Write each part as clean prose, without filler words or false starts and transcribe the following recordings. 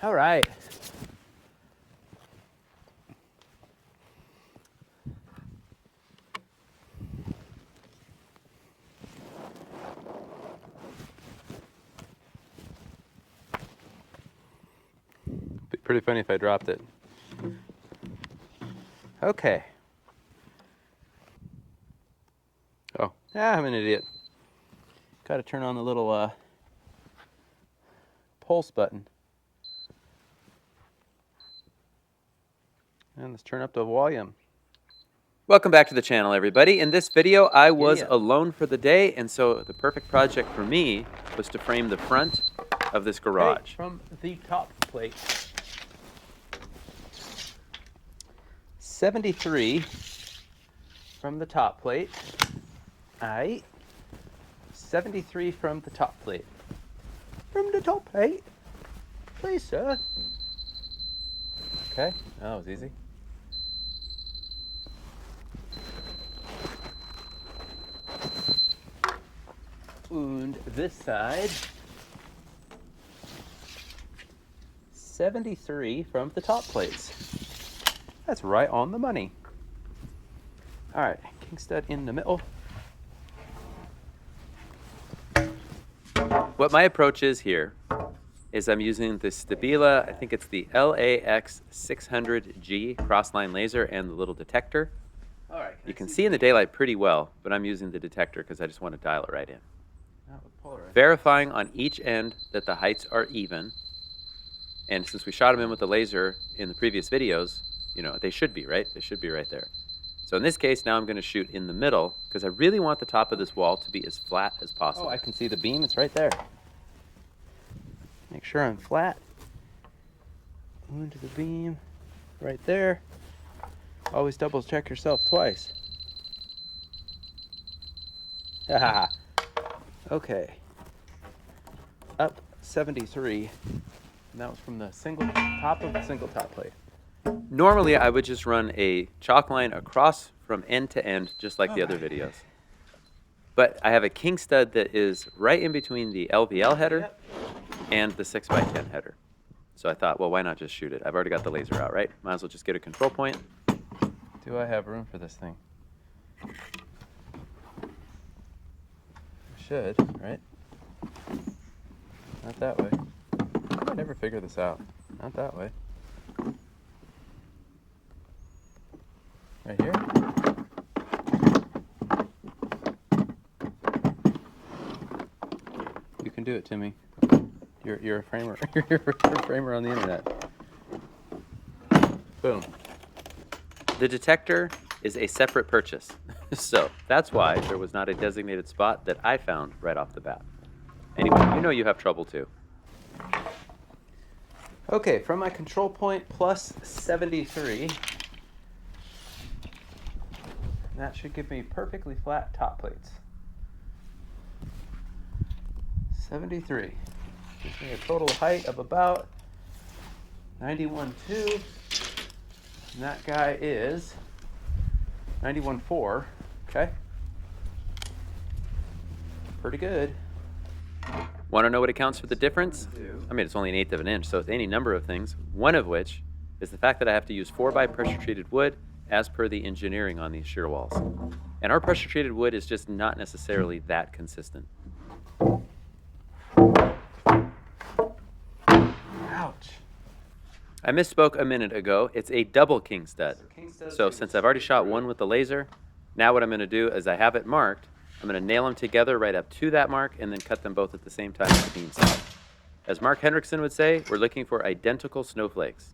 All right. Be pretty funny if I dropped it. Okay. Oh, yeah, I'm an idiot. Got to turn on the little pulse button. And let's turn up the volume. Welcome back to the channel, everybody. In this video, I was alone for the day, and so the perfect project for me was to frame the front of this garage. From the top plate. 73 from the top plate. Aight. 73 from the top plate. From the top plate. Please, sir. Okay, that was easy. And this side, 73 from the top plates. That's right on the money. All right, king stud in the middle. What my approach is here is I'm using the Stabila, I think it's the LAX 600G crossline laser and the little detector. All right, you can see in the daylight pretty well, but I'm using the detector because I just want to dial it right in. Verifying on each end that the heights are even. And since we shot them in with the laser in the previous videos, you know, they should be, right? They should be right there. So in this case, now I'm going to shoot in the middle because I really want the top of this wall to be as flat as possible. Oh, I can see the beam. It's right there. Make sure I'm flat. Into the beam. Right there. Always double check yourself twice. Haha. Okay. Up 73. And that was from the top of the single top plate. Normally, I would just run a chalk line across from end to end, just like the other videos. But I have a king stud that is right in between the LVL header and the 6x10 header. So I thought, well, why not just shoot it? I've already got the laser out, right? Might as well just get a control point. Do I have room for this thing? I should, right? Not that way. I never figure this out. Not that way. Right here? You can do it, Timmy. You're a framer. You're a framer on the internet. Boom. The detector is a separate purchase. So that's why there was not a designated spot that I found right off the bat. Anyway, you know you have trouble too. Okay, from my control point plus 73. That should give me perfectly flat top plates. 73. Gives me a total height of about 91.2. And that guy is 91.4. Okay. Pretty good. Want to know what accounts for the difference? I mean, it's only 1/8 of an inch, so it's any number of things. One of which is the fact that I have to use 4x pressure treated wood as per the engineering on these shear walls. And our pressure treated wood is just not necessarily that consistent. Ouch. I misspoke a minute ago. It's a double king stud. So since I've already shot one with the laser, now what I'm going to do is I have it marked. I'm going to nail them together right up to that mark and then cut them both at the same time with the beam saw. As Mark Hendrickson would say, we're looking for identical snowflakes.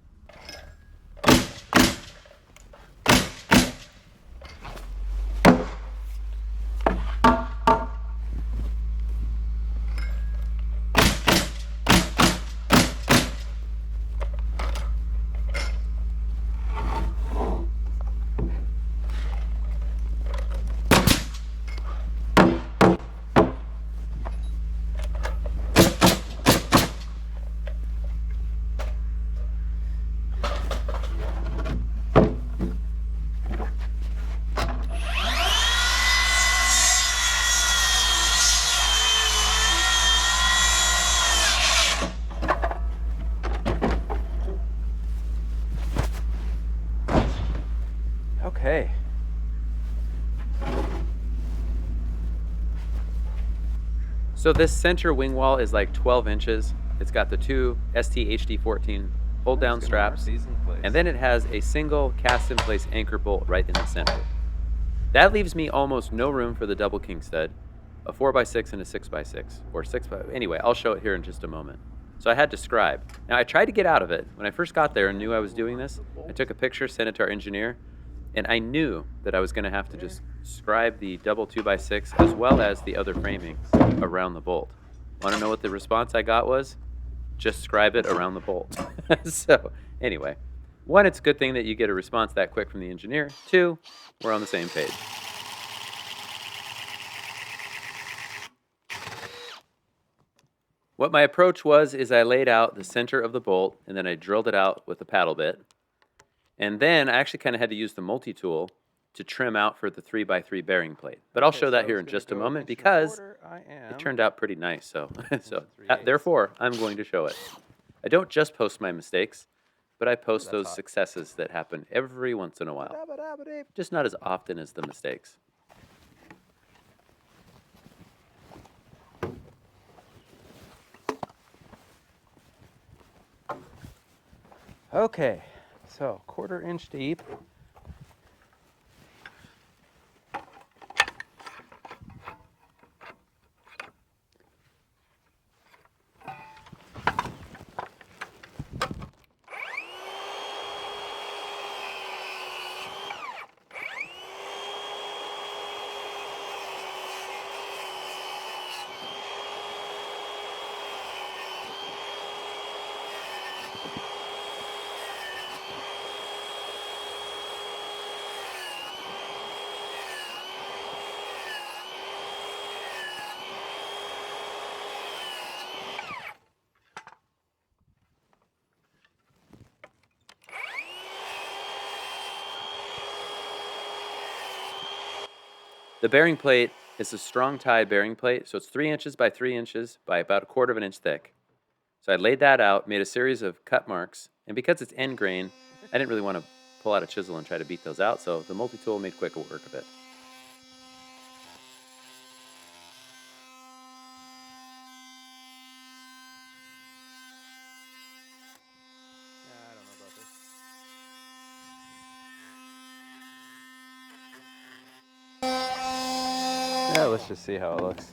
So this center wing wall is like 12 inches. It's got the two ST-HD14 hold down straps, and then it has a single cast in place anchor bolt right in the center. That leaves me almost no room for the double king stud, a 4x6 and a 6x6, or 6x, anyway, I'll show it here in just a moment. So I had to scribe. Now I tried to get out of it. When I first got there and knew I was doing this, I took a picture, sent it to our engineer, and I knew that I was gonna have to just scribe the double 2x6 as well as the other framing around the bolt. Wanna know what the response I got was? Just scribe it around the bolt. So anyway, one, it's a good thing that you get a response that quick from the engineer. Two, we're on the same page. What my approach was is I laid out the center of the bolt and then I drilled it out with a paddle bit. And then I actually kind of had to use the multi-tool to trim out for the 3x3 bearing plate. But I'll show that here in just a moment because it turned out pretty nice. So, therefore, I'm going to show it. I don't just post my mistakes, but I post those successes that happen every once in a while. Just not as often as the mistakes. Okay, so 1/4 inch deep. The bearing plate is a strong tie bearing plate, so it's 3 inches by 3 inches by about 1/4 of an inch thick. So I laid that out, made a series of cut marks, and because it's end grain, I didn't really want to pull out a chisel and try to beat those out, so the multi-tool made quick work of it. I don't know about this. Yeah, let's just see how it looks.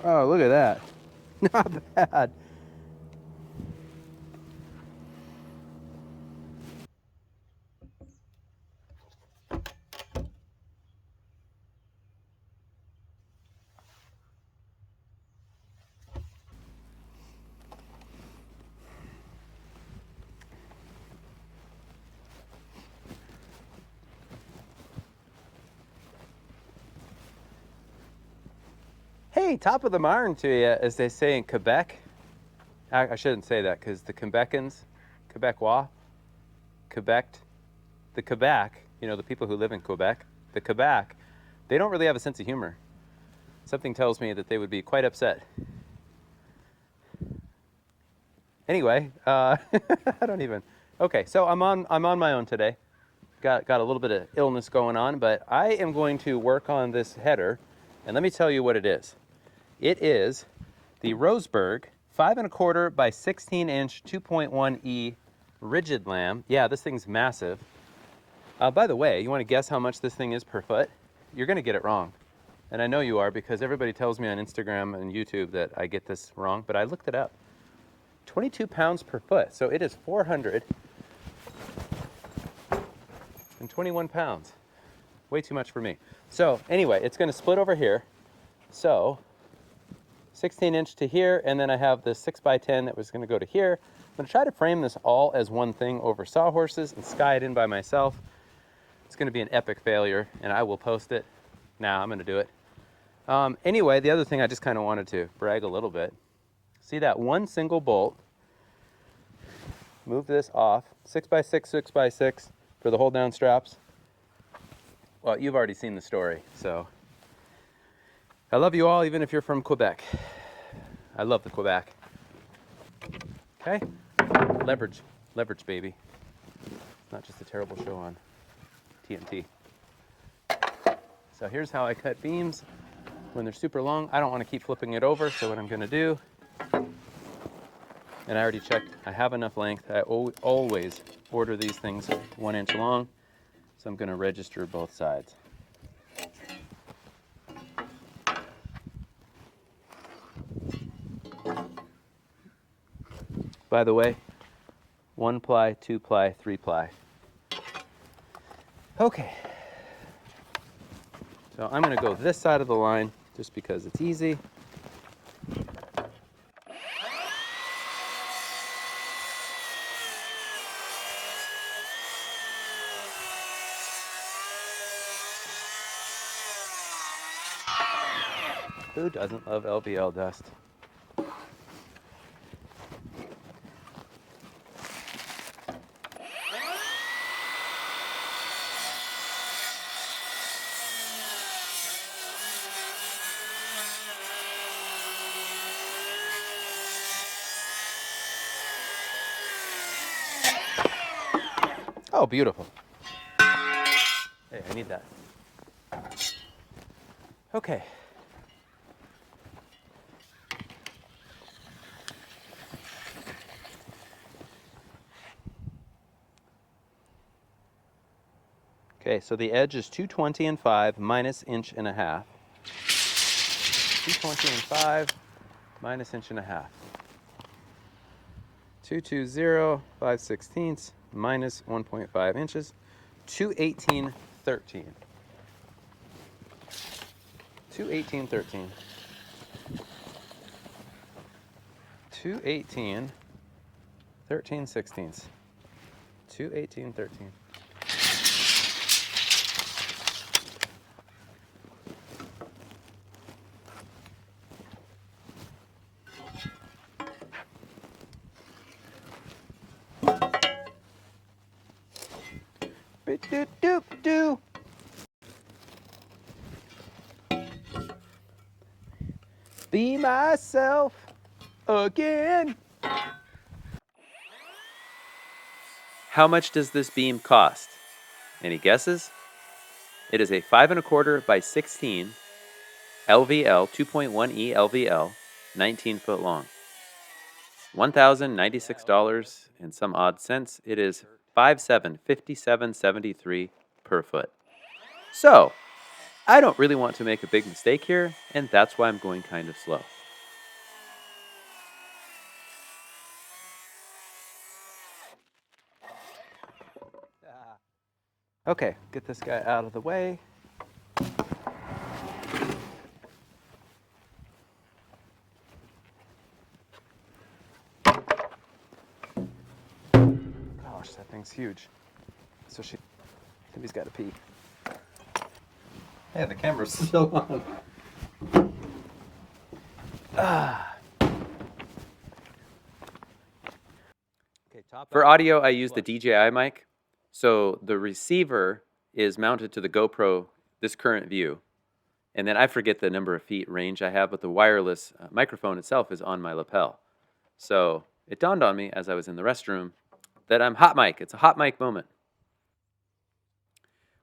Oh, look at that. Not bad. Hey, top of the iron to you, as they say in Quebec. I shouldn't say that because the Quebecans, Quebecois, the Quebec, you know, the people who live in Quebec, the Quebec, they don't really have a sense of humor. Something tells me that they would be quite upset. Anyway, I don't even. Okay, so I'm on my own today. Got a little bit of illness going on, but I am going to work on this header, and let me tell you what it is. It is the Roseburg 5 1/4 by 16 inch 2.1E RigidLam. Yeah, this thing's massive. By the way, you want to guess how much this thing is per foot? You're going to get it wrong. And I know you are because everybody tells me on Instagram and YouTube that I get this wrong, but I looked it up. 22 pounds per foot. So it is 421 pounds. Way too much for me. So anyway, it's going to split over here. So 16 inch to here, and then I have the 6x10 that was going to go to here. I'm going to try to frame this all as one thing over sawhorses and sky it in by myself. It's going to be an epic failure, and I will post it. Nah, I'm going to do it. Anyway, the other thing I just kind of wanted to brag a little bit. See that one single bolt? Move this off. 6x6, 6x6 for the hold down straps. Well, you've already seen the story, so I love you all, even if you're from Quebec. I love the Quebec. Okay? Leverage, baby. It's not just a terrible show on TNT. So here's how I cut beams when they're super long. I don't want to keep flipping it over, so what I'm going to do, and I already checked, I have enough length. I always order these things 1 inch long, so I'm going to register both sides. By the way, 1 ply, 2 ply, 3 ply. Okay. So I'm going to go this side of the line just because it's easy. Who doesn't love LVL dust? Oh, beautiful. Hey, I need that. Okay. Okay, so the edge is 220 and 5 minus 1.5 inches. 220 and 5 minus 1.5 inches. 220, 5/16 minus 1.5 inches. 218.13. 218.13. 218.13/16. 218.13. Do. Be myself again. How much does this beam cost? Any guesses? It is a 5 1/4 by 16 LVL, 2.1E LVL, 19 foot long. $1,096 and some odd cents. It is 57.73 per foot. So, I don't really want to make a big mistake here, and that's why I'm going kind of slow. Okay, get this guy out of the way. Gosh, that thing's huge. So Timmy's got to pee. Hey, the camera's still on. For audio, I use the DJI mic. So the receiver is mounted to the GoPro, this current view. And then I forget the number of feet range I have, but the wireless microphone itself is on my lapel. So it dawned on me as I was in the restroom that I'm hot mic. It's a hot mic moment.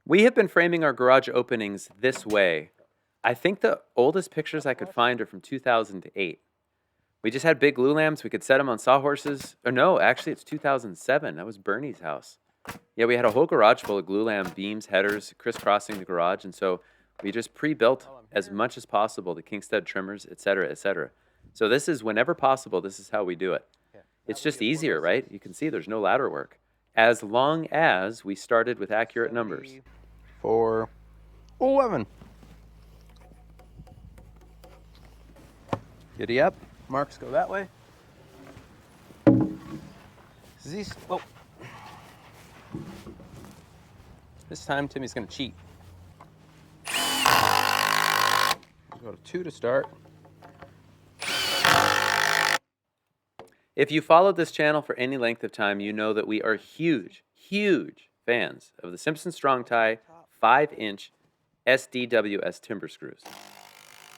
We have been framing our garage openings this way. I think the oldest pictures I could find are from 2008. We just had big glue lamps. We could set them on sawhorses. Or no, actually it's 2007. That was Bernie's house. Yeah, we had a whole garage full of glue lamp beams, headers, crisscrossing the garage. And so we just pre-built as much as possible, the king stud trimmers, et cetera, et cetera. So this is, whenever possible, this is how we do it. It's just easier, right? You can see there's no ladder work. As long as we started with accurate numbers. 4, 11. Giddy up. Marks go that way. Oh. This time Timmy's going to cheat. Go to 2 to start. If you followed this channel for any length of time, you know that we are huge, huge fans of the Simpson Strong Tie 5-inch SDWS timber screws.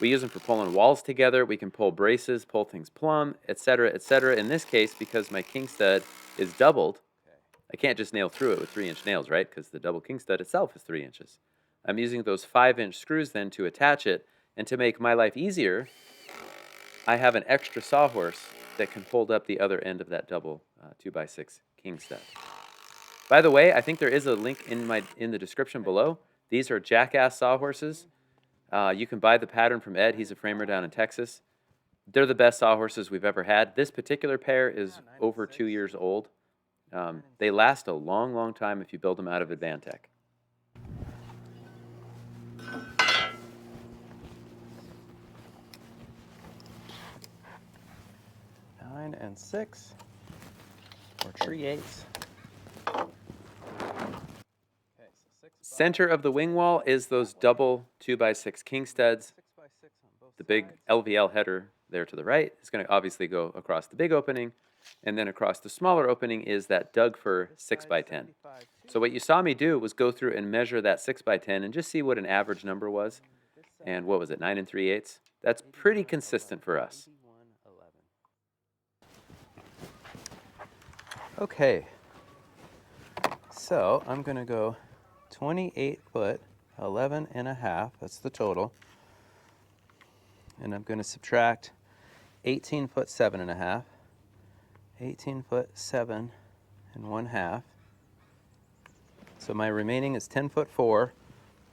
We use them for pulling walls together. We can pull braces, pull things plumb, etc., etc. In this case, because my king stud is doubled, I can't just nail through it with 3-inch nails, right? Because the double king stud itself is 3 inches. I'm using those 5-inch screws then to attach it, and to make my life easier, I have an extra sawhorse that can hold up the other end of that double 2x6 king stud. By the way, I think there is a link in the description below. These are Jackass sawhorses. You can buy the pattern from Ed. He's a framer down in Texas. They're the best sawhorses we've ever had. This particular pair is over 2 years old. They last a long, long time if you build them out of Advantech. 9 and 6, or 3/8. Center of the wing wall is those double 2x6 king studs. The big LVL header there to the right is going to obviously go across the big opening, and then across the smaller opening is that Doug fir 6x10. So what you saw me do was go through and measure that 6x10 and just see what an average number was. And what was it, 9 3/8? That's pretty consistent for us. Okay, so I'm going to go 28 foot, 11 and a half, that's the total. And I'm going to subtract 18 foot, 7 and a half, 18 foot, 7 and 1/2. So my remaining is 10 foot 4,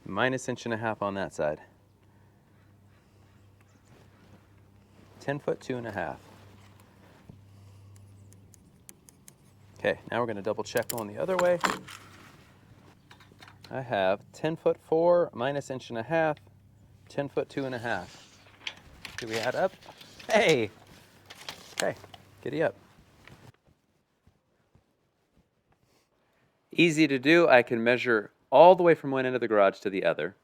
minus inch and a half on that side. 10 foot 2 and a half. Okay, now we're going to double check going the other way. I have 10 foot 4 minus inch and a half, 10 foot 2 and a half. Do we add up? Hey! Okay, giddy up. Easy to do. I can measure all the way from one end of the garage to the other,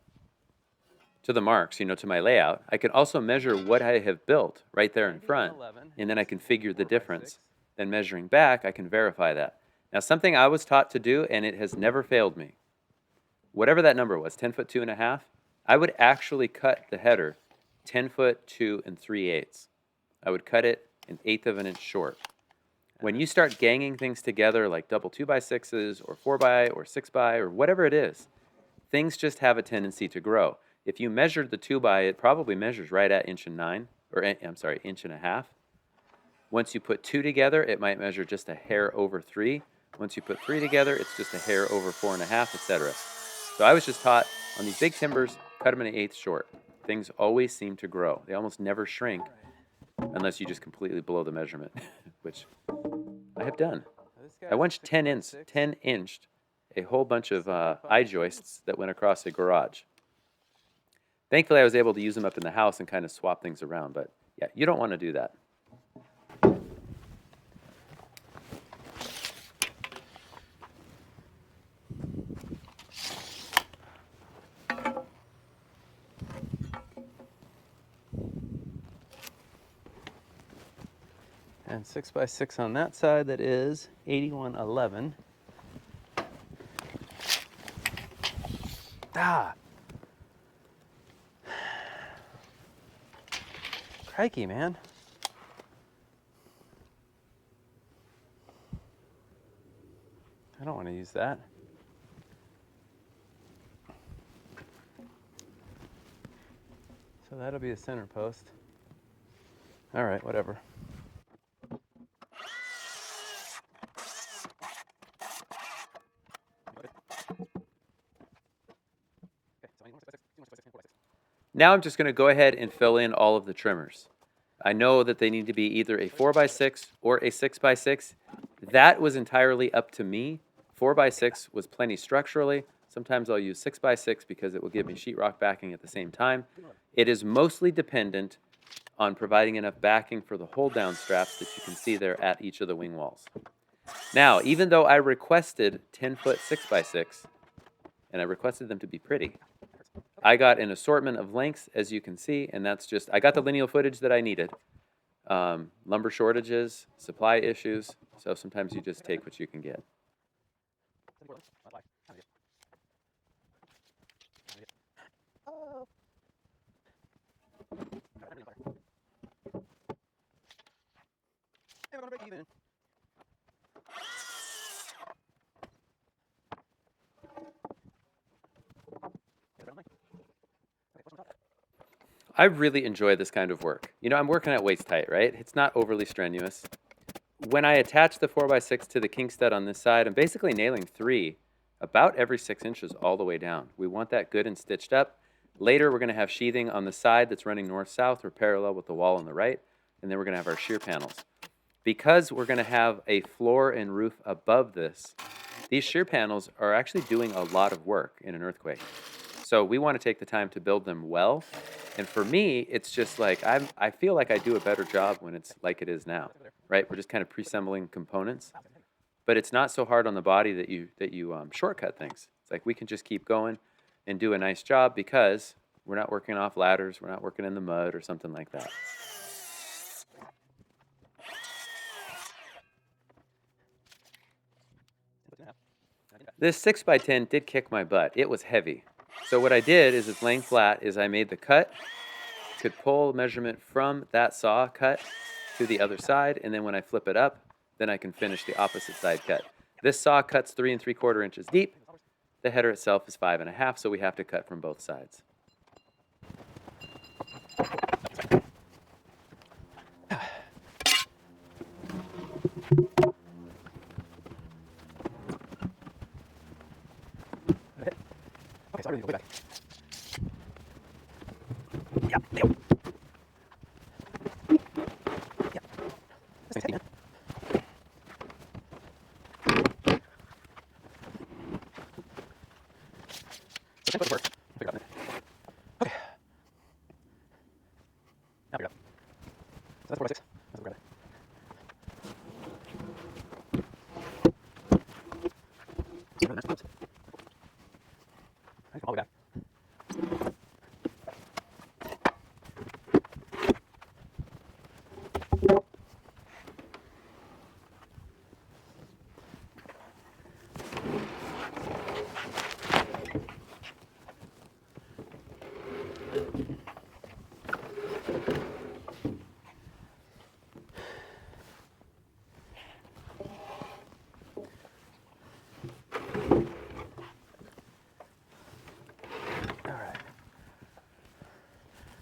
to the marks, to my layout. I can also measure what I have built right there in front, and then I can figure the difference. Then measuring back, I can verify that. Now, something I was taught to do, and it has never failed me, whatever that number was, 10 foot 2 and a half, I would actually cut the header 10 foot 2 and 3/8. I would cut it 1/8 of an inch short. When you start ganging things together like double 2x6s or 4x or 6x or whatever it is, things just have a tendency to grow. If you measured the 2x, it probably measures right at 1.9 inches, or 1.5 inches. Once you put 2 together, it might measure just a hair over 3. Once you put 3 together, it's just a hair over 4.5, etc. So I was just taught on these big timbers, cut them 1/8 short. Things always seem to grow. They almost never shrink unless you just completely blow the measurement, which I have done. I once 10-inched a whole bunch of I-joists that went across a garage. Thankfully, I was able to use them up in the house and kind of swap things around, but yeah, you don't want to do that. And 6x6 on that side, that is 8111. Ah! Crikey, man. I don't want to use that. So that'll be the center post. All right, whatever. Now I'm just going to go ahead and fill in all of the trimmers. I know that they need to be either a 4x6 or a 6x6. That was entirely up to me. 4x6 was plenty structurally. Sometimes I'll use 6x6 because it will give me sheetrock backing at the same time. It is mostly dependent on providing enough backing for the hold down straps that you can see there at each of the wing walls. Now, even though I requested 10-foot 6x6, and I requested them to be pretty, I got an assortment of lengths, as you can see, and that's just, I got the lineal footage that I needed. Lumber shortages, supply issues, so sometimes you just take what you can get. I really enjoy this kind of work. You know, I'm working at waist height, right? It's not overly strenuous. When I attach the 4x6 to the king stud on this side, I'm basically nailing 3 about every 6 inches all the way down. We want that good and stitched up. Later, we're going to have sheathing on the side that's running north-south or parallel with the wall on the right, and then we're going to have our shear panels. Because we're going to have a floor and roof above this, these shear panels are actually doing a lot of work in an earthquake. So we want to take the time to build them well. And for me, it's just like I feel like I do a better job when it's like it is now, right? We're just kind of pre-assembling components, but it's not so hard on the body that you shortcut things. It's like we can just keep going and do a nice job because we're not working off ladders, we're not working in the mud or something like that. This 6x10 did kick my butt. It was heavy. So what I did is it's laying flat is I made the cut, could pull measurement from that saw cut to the other side, and then when I flip it up, then I can finish the opposite side cut. This saw cuts 3 3/4 inches deep. The header itself is 5 1/2, so we have to cut from both sides. Okay, so I really go way back. Yeah, there. Yeah. This thing's heavy, man. So tempo work. We'll figure it out in a minute. Okay. Now figure it out. So that's 4x6. That's what we're grabbing. I can all the way back.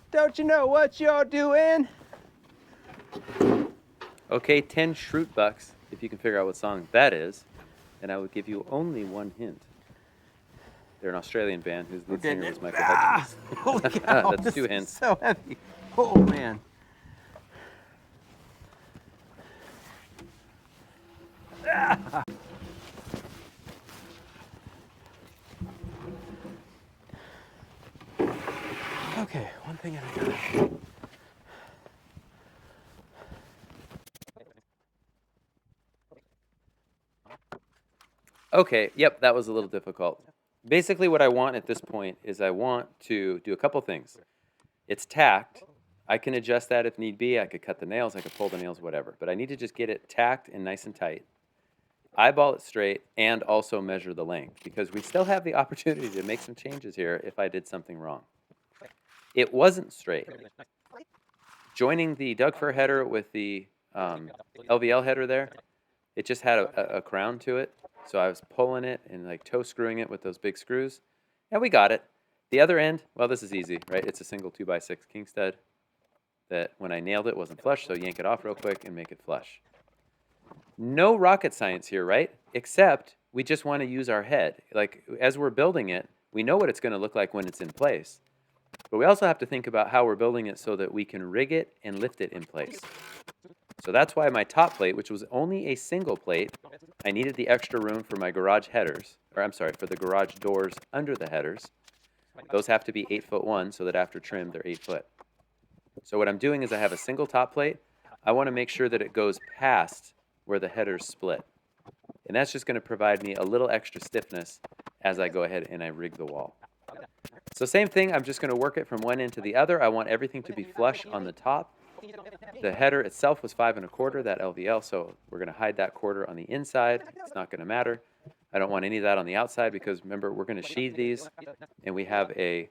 Don't you know what you're doing? Okay, 10 Struc bucks, if you can figure out what song that is, and I will give you only one hint. They're an Australian band whose lead singer was Michael Hutchins. Holy cow, That's 2 hints. So heavy. Oh man. Ah. Okay, one thing at a time. Okay, yep, that was a little difficult. Basically what I want at this point is I want to do a couple things. It's tacked. I can adjust that if need be. I could cut the nails, I could pull the nails, whatever. But I need to just get it tacked and nice and tight. Eyeball it straight and also measure the length because we still have the opportunity to make some changes here if I did something wrong. It wasn't straight. Joining the Doug fir header with the LVL header there, it just had a crown to it. So I was pulling it and like toe screwing it with those big screws. And we got it. The other end, well, this is easy, right? It's a single 2x6 king stud that when I nailed it wasn't flush, so yank it off real quick and make it flush. No rocket science here, right? Except we just want to use our head. Like as we're building it, we know what it's going to look like when it's in place. But we also have to think about how we're building it so that we can rig it and lift it in place. So that's why my top plate, which was only a single plate, I needed the extra room for my garage headers, or I'm sorry, for the garage doors under the headers. Those have to be 8'1" so that after trim, they're 8 foot. So what I'm doing is I have a single top plate. I want to make sure that it goes past where the headers split. And that's just going to provide me a little extra stiffness as I go ahead and I rig the wall. So same thing, I'm just going to work it from one end to the other. I want everything to be flush on the top. The header itself was 5 1/4, that LVL, so we're going to hide that quarter on the inside. It's not going to matter. I don't want any of that on the outside because remember, we're going to sheathe these and we have a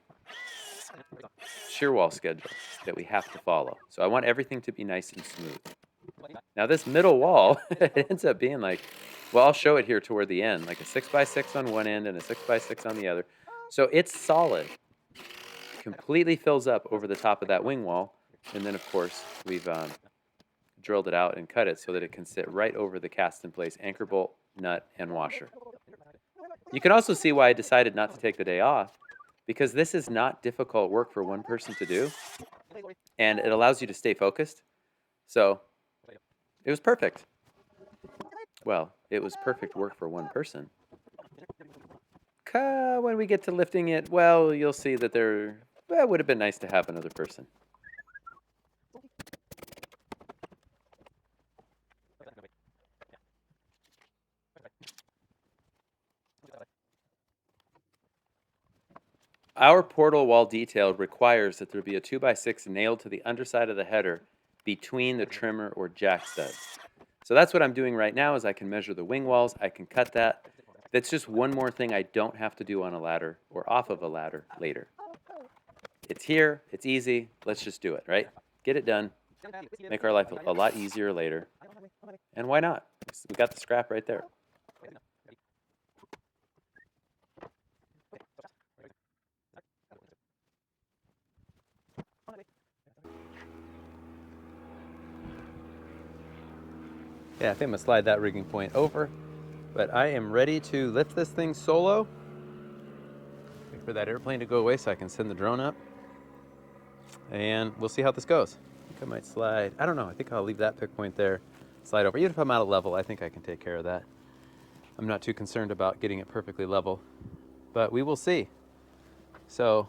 shear wall schedule that we have to follow. So I want everything to be nice and smooth. Now this middle wall, it ends up being like, well, I'll show it here toward the end, like a 6x6 on one end and a 6x6 on the other. So it's solid completely fills up over the top of that wing wall. And then, of course, we've drilled it out and cut it so that it can sit right over the cast-in-place anchor bolt, nut, and washer. You can also see why I decided not to take the day off, because this is not difficult work for one person to do, and it allows you to stay focused. So it was perfect. Well, it was perfect work for one person. When we get to lifting it, well, you'll see that it would have been nice to have another person. Our portal wall detail requires that there be a 2x6 nailed to the underside of the header between the trimmer or jack studs. So that's what I'm doing right now is I can measure the wing walls, I can cut that. That's just one more thing I don't have to do on a ladder or off of a ladder later. It's here, it's easy, let's just do it, right? Get it done, make our life a lot easier later. And why not? We got the scrap right there. Yeah, I think I'm gonna slide that rigging point over, but I am ready to lift this thing solo. Wait for that airplane to go away so I can send the drone up. And we'll see how this goes. I think I might slide, I don't know, I think I'll leave that pick point there, slide over. Even if I'm out of level, I think I can take care of that. I'm not too concerned about getting it perfectly level, but we will see. So,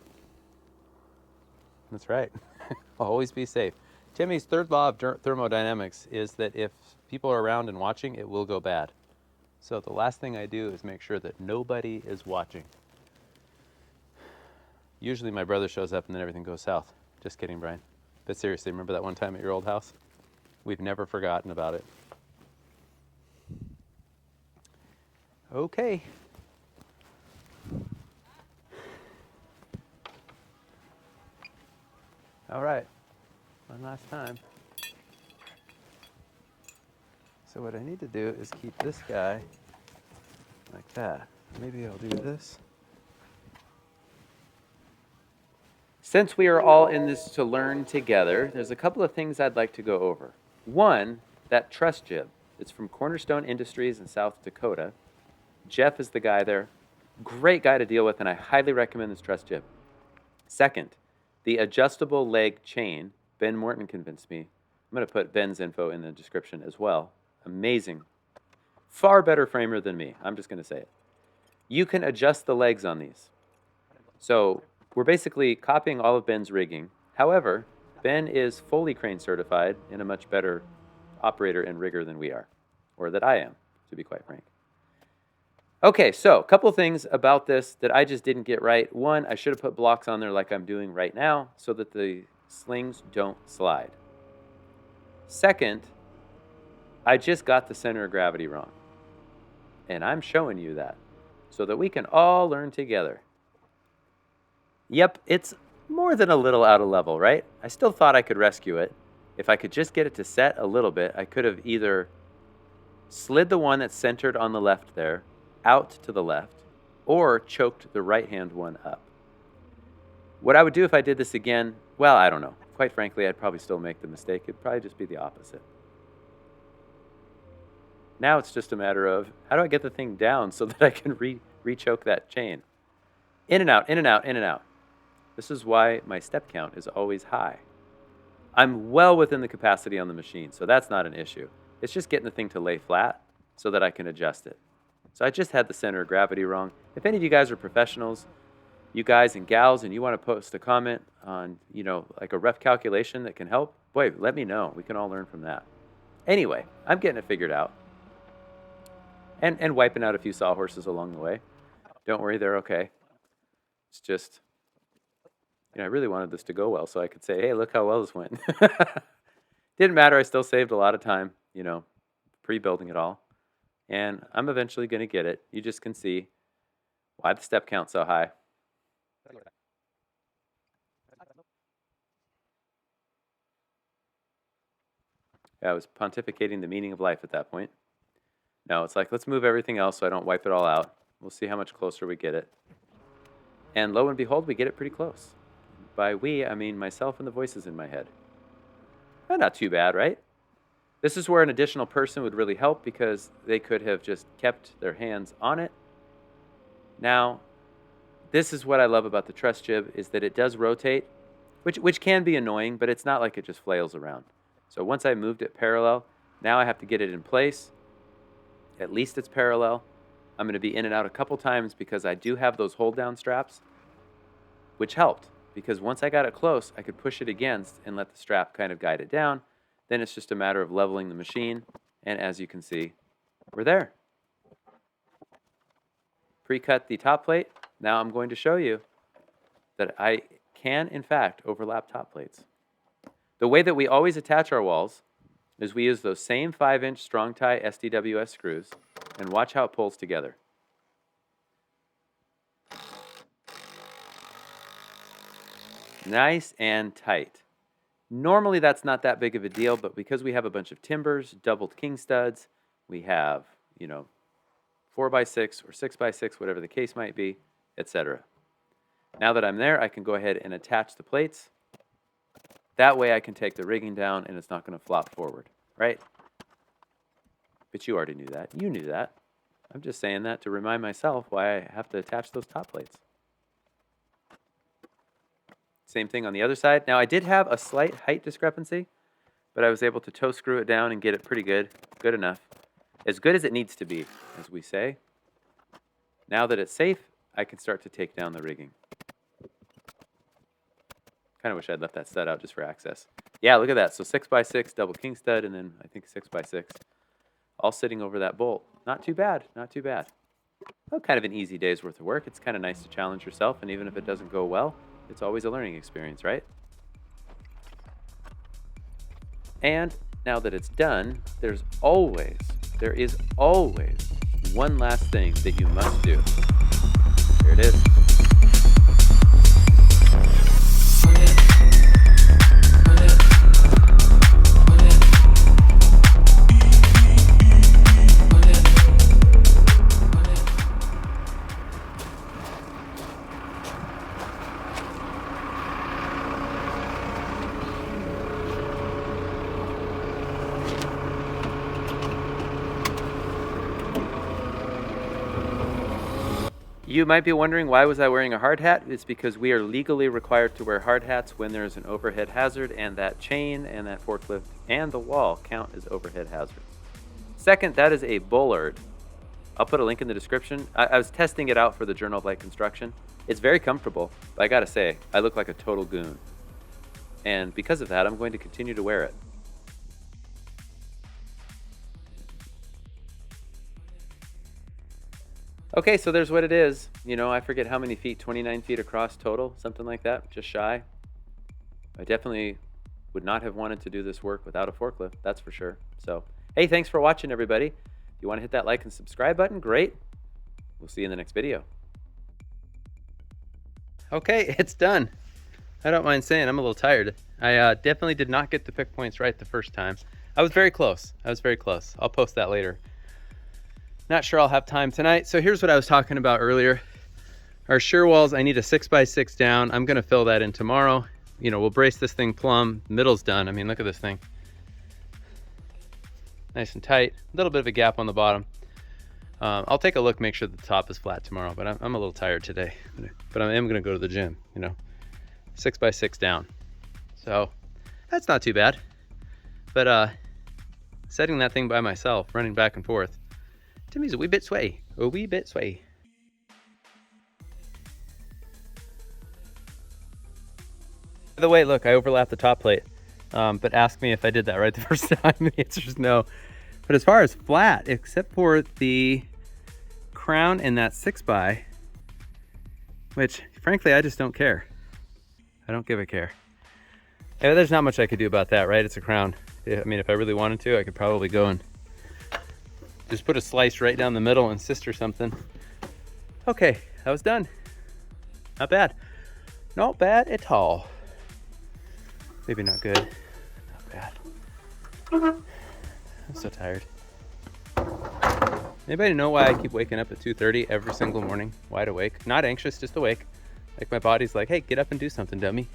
that's right, always be safe. Timmy's third law of thermodynamics is that if people are around and watching, it will go bad. So the last thing I do is make sure that nobody is watching. Usually my brother shows up and then everything goes south. Just kidding, Brian. But seriously, remember that one time at your old house? We've never forgotten about it. Okay. All right, one last time. So what I need to do is keep this guy like that. Maybe I'll do this. Since we are all in this to learn together, there's a couple of things I'd like to go over. One, that truss jib. It's from Cornerstone Industries in South Dakota. Jeff is the guy there. Great guy to deal with, and I highly recommend this truss jib. Second, the adjustable leg chain. Ben Morton convinced me. I'm going to put Ben's info in the description as well. Amazing. Far better framer than me. I'm just going to say it. You can adjust the legs on these. So we're basically copying all of Ben's rigging. However, Ben is fully crane certified and a much better operator and rigger than we are, or that I am, to be quite frank. Okay, so a couple things about this that I just didn't get right. One, I should have put blocks on there like I'm doing right now so that the slings don't slide. Second, I just got the center of gravity wrong. And I'm showing you that so that we can all learn together. Yep, it's more than a little out of level, right? I still thought I could rescue it. If I could just get it to set a little bit, I could have either slid the one that's centered on the left there out to the left, or choked the right-hand one up. What I would do if I did this again, well, I don't know. Quite frankly, I'd probably still make the mistake. It'd probably just be the opposite. Now it's just a matter of, how do I get the thing down so that I can re-choke that chain? In and out, in and out, in and out. This is why my step count is always high. I'm well within the capacity on the machine, so that's not an issue. It's just getting the thing to lay flat so that I can adjust it. So I just had the center of gravity wrong. If any of you guys are professionals, you guys and gals, and you want to post a comment on, like a rough calculation that can help, boy, let me know. We can all learn from that. Anyway, I'm getting it figured out. And wiping out a few sawhorses along the way. Don't worry, they're okay. It's just, I really wanted this to go well so I could say, hey, look how well this went. Didn't matter. I still saved a lot of time, pre-building it all. And I'm eventually going to get it. You just can see why the step count's so high. I was pontificating the meaning of life at that point. No, it's like, let's move everything else so I don't wipe it all out. We'll see how much closer we get it. And lo and behold, we get it pretty close. By we, I mean myself and the voices in my head. Not too bad, right? This is where an additional person would really help because they could have just kept their hands on it. Now, this is what I love about the truss jib, is that it does rotate, which can be annoying, but it's not like it just flails around. So once I moved it parallel, now I have to get it in place. At least it's parallel. I'm going to be in and out a couple times because I do have those hold down straps, which helped because once I got it close, I could push it against and let the strap kind of guide it down. Then it's just a matter of leveling the machine. And as you can see, we're there. Pre-cut the top plate. Now I'm going to show you that I can, in fact, overlap top plates. The way that we always attach our walls is we use those same 5-inch strong tie SDWS screws, and watch how it pulls together. Nice and tight. Normally that's not that big of a deal, but because we have a bunch of timbers, doubled king studs, we have, 4x6 or 6x6, whatever the case might be, etc. Now that I'm there, I can go ahead and attach the plates. That way I can take the rigging down and it's not going to flop forward, right? But you already knew that. You knew that. I'm just saying that to remind myself why I have to attach those top plates. Same thing on the other side. Now I did have a slight height discrepancy, but I was able to toe screw it down and get it pretty good. Good enough. As good as it needs to be, as we say. Now that it's safe, I can start to take down the rigging. Kind of wish I'd left that stud out just for access. Yeah, look at that. So 6x6, double king stud, and then I think 6x6. All sitting over that bolt. Not too bad, not too bad. Well, kind of an easy day's worth of work. It's kind of nice to challenge yourself, and even if it doesn't go well, it's always a learning experience, right? And now that it's done, there is always one last thing that you must do. Here it is. You might be wondering, why was I wearing a hard hat? It's because we are legally required to wear hard hats when there's an overhead hazard, and that chain and that forklift and the wall count as overhead hazards. Second, that is a Bullard. I'll put a link in the description. I was testing it out for the Journal of Light Construction. It's very comfortable, but I gotta say, I look like a total goon. And because of that, I'm going to continue to wear it. Okay, so there's what it is. I forget how many feet, 29 feet across total, something like that, just shy. I definitely would not have wanted to do this work without a forklift, that's for sure. So, hey, thanks for watching, everybody. If you want to hit that like and subscribe button, great. We'll see you in the next video. Okay, it's done. I don't mind saying I'm a little tired. I definitely did not get the pick points right the first time. I was very close. I'll post that later. Not sure I'll have time tonight. So here's what I was talking about earlier. Our shear walls, I need a 6x6 down. I'm gonna fill that in tomorrow. We'll brace this thing plumb. Middle's done. I mean, look at this thing. Nice and tight. A little bit of a gap on the bottom. I'll take a look, make sure the top is flat tomorrow, but I'm a little tired today. But I am gonna go to the gym, 6x6 down. So that's not too bad. But setting that thing by myself, running back and forth, to me is a wee bit sway. By the way, look, I overlapped the top plate, but ask me if I did that right the first time. The answer is no. But as far as flat, except for the crown and that 6x, which frankly, I just don't care. I don't give a care. Yeah, there's not much I could do about that, right? It's a crown. I mean, if I really wanted to, I could probably go and just put a slice right down the middle and sister something. Okay, that was done. Not bad. Not bad at all. Maybe not good. Not bad. I'm so tired. Anybody know why I keep waking up at 2:30 every single morning? Wide awake. Not anxious, just awake. Like my body's like, hey, get up and do something, dummy.